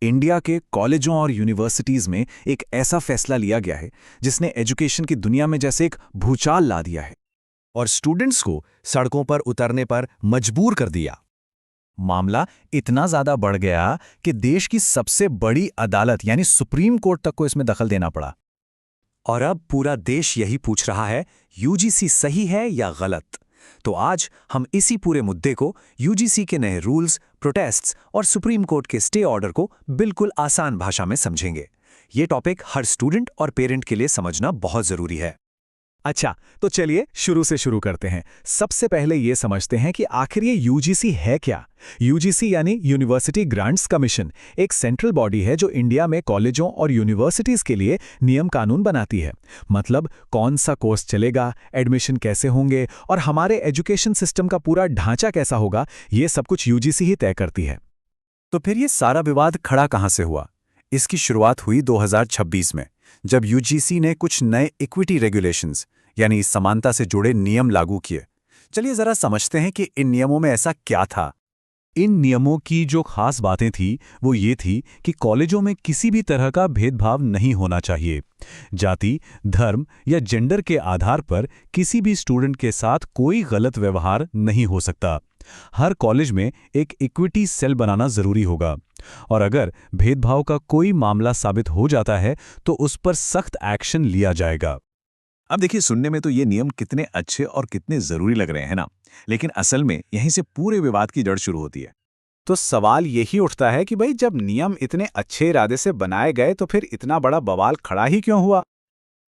India के कॉलेजों और यूनिवर्सिटीज में एक ऐसा फैसला लिया गया है जिसने एजुकेशन की दुनिया में जैसे एक भूचाल ला दिया है और स्टूडेंट्स को सड़कों पर उतरने पर मजबूर कर दिया। मामला इतना ज्यादा बढ़ गया कि देश की सबसे बड़ी अदालत यानी सुप्रीम कोर्ट तक को इसमें दखल देना पड़ा। और अब पूरा देश यही पूछ रहा है, यूजीसी सही है या गलत? तो आज हम इसी पूरे मुद्दे को, यूजीसी के नए रूल्स, प्रोटेस्ट्स और सुप्रीम कोर्ट के स्टे ऑर्डर को बिल्कुल आसान भाषा में समझेंगे। ये टॉपिक हर स्टूडेंट और पेरेंट के लिए समझना बहुत जरूरी है। अच्छा, तो चलिए शुरू से शुरू करते हैं। सबसे पहले ये समझते हैं कि आखिर ये यूजीसी है क्या। यूजीसी यानी यूनिवर्सिटी ग्रांट्स कमीशन एक सेंट्रल बॉडी है जो इंडिया में कॉलेजों और यूनिवर्सिटीज के लिए नियम कानून बनाती है। मतलब कौन सा कोर्स चलेगा, एडमिशन कैसे होंगे और हमारे एजुकेशन सिस्टम का पूरा ढांचा कैसा होगा, ये सब कुछ यूजीसी ही तय करती है। तो फिर ये सारा विवाद खड़ा कहाँ से हुआ? इसकी शुरुआत हुई 2026 में, जब यूजीसी ने कुछ नए इक्विटी रेगुलेशंस यानी समानता से जुड़े नियम लागू किए। चलिए जरा समझते हैं कि इन नियमों में ऐसा क्या था। इन नियमों की जो खास बातें थी वो ये थी कि कॉलेजों में किसी भी तरह का भेदभाव नहीं होना चाहिए। जाति, धर्म या जेंडर के आधार पर किसी भी स्टूडेंट के साथ कोई गलत व्यवहार नहीं हो सकता। हर कॉलेज में एक इक्विटी सेल बनाना जरूरी होगा और अगर भेदभाव का कोई मामला साबित हो जाता है तो उस पर सख्त एक्शन लिया जाएगा। अब देखिए, सुनने में तो ये नियम कितने अच्छे और कितने जरूरी लग रहे हैं ना, लेकिन असल में यहीं से पूरे विवाद की जड़ शुरू होती है। तो सवाल यही उठता है कि भाई जब नियम इतने अच्छे इरादे से बनाए गए तो फिर इतना बड़ा बवाल खड़ा ही क्यों हुआ?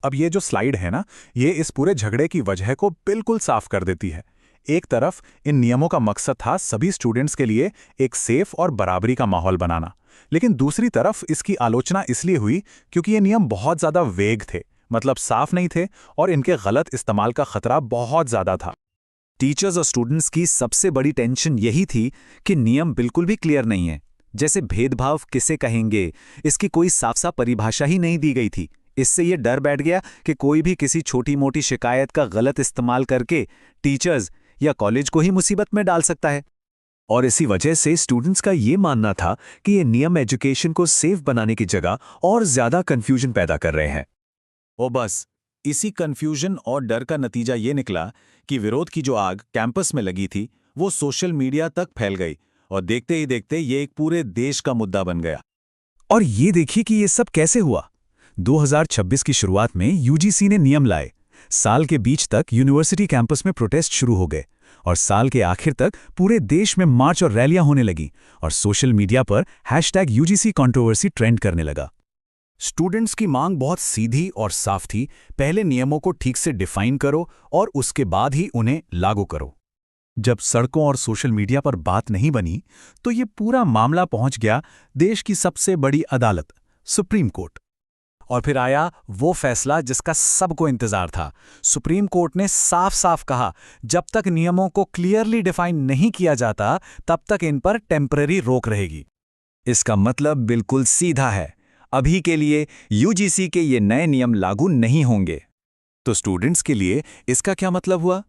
अब ये जो स्लाइड है ना, ये इस पूरे झगड़े की वजह को बिल्कुल साफ कर देती है। एक तरफ इन नियमों का मकसद था सभी स्टूडेंट्स के लिए एक सेफ और बराबरी का माहौल बनाना, लेकिन दूसरी तरफ इसकी आलोचना इसलिए हुई क्योंकि ये नियम बहुत ज्यादा वेग थे, मतलब साफ नहीं थे और इनके गलत इस्तेमाल का खतरा बहुत ज्यादा था। टीचर्स और स्टूडेंट्स की सबसे बड़ी टेंशन यही थी कि नियम बिल्कुल भी क्लियर नहीं है। जैसे भेदभाव किसे कहेंगे, इसकी कोई साफ साफ परिभाषा ही नहीं दी गई थी। इससे ये डर बैठ गया कि कोई भी किसी छोटी मोटी शिकायत का गलत इस्तेमाल करके टीचर्स या कॉलेज को ही मुसीबत में डाल सकता है। और इसी वजह से स्टूडेंट्स का ये मानना था कि ये नियम एजुकेशन को सेफ बनाने की जगह और ज्यादा कंफ्यूजन पैदा कर रहे हैं। ओ बस, इसी कंफ्यूजन और डर का नतीजा ये निकला कि विरोध की जो आग कैंपस में लगी थी वो सोशल मीडिया तक फैल गई और देखते ही देखते ये एक पूरे देश का मुद्दा बन गया। और ये देखिए कि ये सब कैसे हुआ। 2026 की शुरुआत में यूजीसी ने नियम लाए। साल के बीच तक यूनिवर्सिटी कैंपस में प्रोटेस्ट शुरू हो गए और साल के आखिर तक पूरे देश में मार्च और रैलियां होने लगी और सोशल मीडिया पर #UGC कंट्रोवर्सी ट्रेंड करने लगा। स्टूडेंट्स की मांग बहुत सीधी और साफ थी, पहले नियमों को ठीक से डिफाइन करो और उसके बाद ही उन्हें लागू करो। जब सड़कों और सोशल मीडिया पर बात नहीं बनी तो ये पूरा मामला पहुंच गया देश की सबसे बड़ी अदालत, सुप्रीम कोर्ट। और फिर आया वो फैसला जिसका सबको इंतजार था। सुप्रीम कोर्ट ने साफ साफ कहा, जब तक नियमों को क्लियरली डिफाइन नहीं किया जाता तब तक इन पर टेम्पररी रोक रहेगी। इसका मतलब बिल्कुल सीधा है, अभी के लिए यूजीसी के ये नए नियम लागू नहीं होंगे। तो स्टूडेंट्स के लिए इसका क्या मतलब हुआ?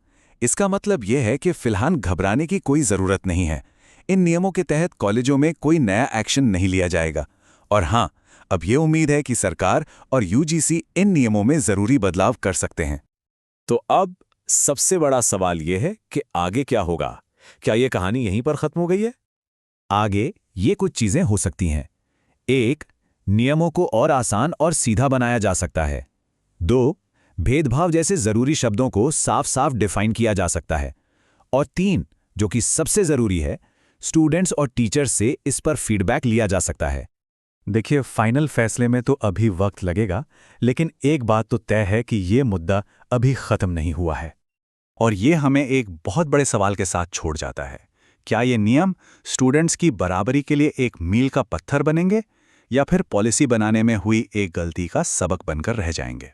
इसका मतलब यह है कि फिलहाल घबराने की कोई जरूरत नहीं है। इन नियमों के तहत कॉलेजों में कोई नया एक्शन नहीं लिया जाएगा। और हां, अब यह उम्मीद है कि सरकार और यूजीसी इन नियमों में जरूरी बदलाव कर सकते हैं। तो अब सबसे बड़ा सवाल यह है कि आगे क्या होगा? क्या यह कहानी यहीं पर खत्म हो गई है? आगे ये कुछ चीजें हो सकती हैं। 1, नियमों को और आसान और सीधा बनाया जा सकता है। 2, भेदभाव जैसे जरूरी शब्दों को साफ साफ डिफाइन किया जा सकता है। और 3, जो कि सबसे जरूरी है, स्टूडेंट्स और टीचर्स से इस पर फीडबैक लिया जा सकता है। देखिए, फाइनल फैसले में तो अभी वक्त लगेगा, लेकिन एक बात तो तय है कि ये मुद्दा अभी खत्म नहीं हुआ है। और ये हमें एक बहुत बड़े सवाल के साथ छोड़ जाता है। क्या ये नियम स्टूडेंट्स की बराबरी के लिए एक मील का पत्थर बनेंगे या फिर पॉलिसी बनाने में हुई एक गलती का सबक बनकर रह जाएंगे?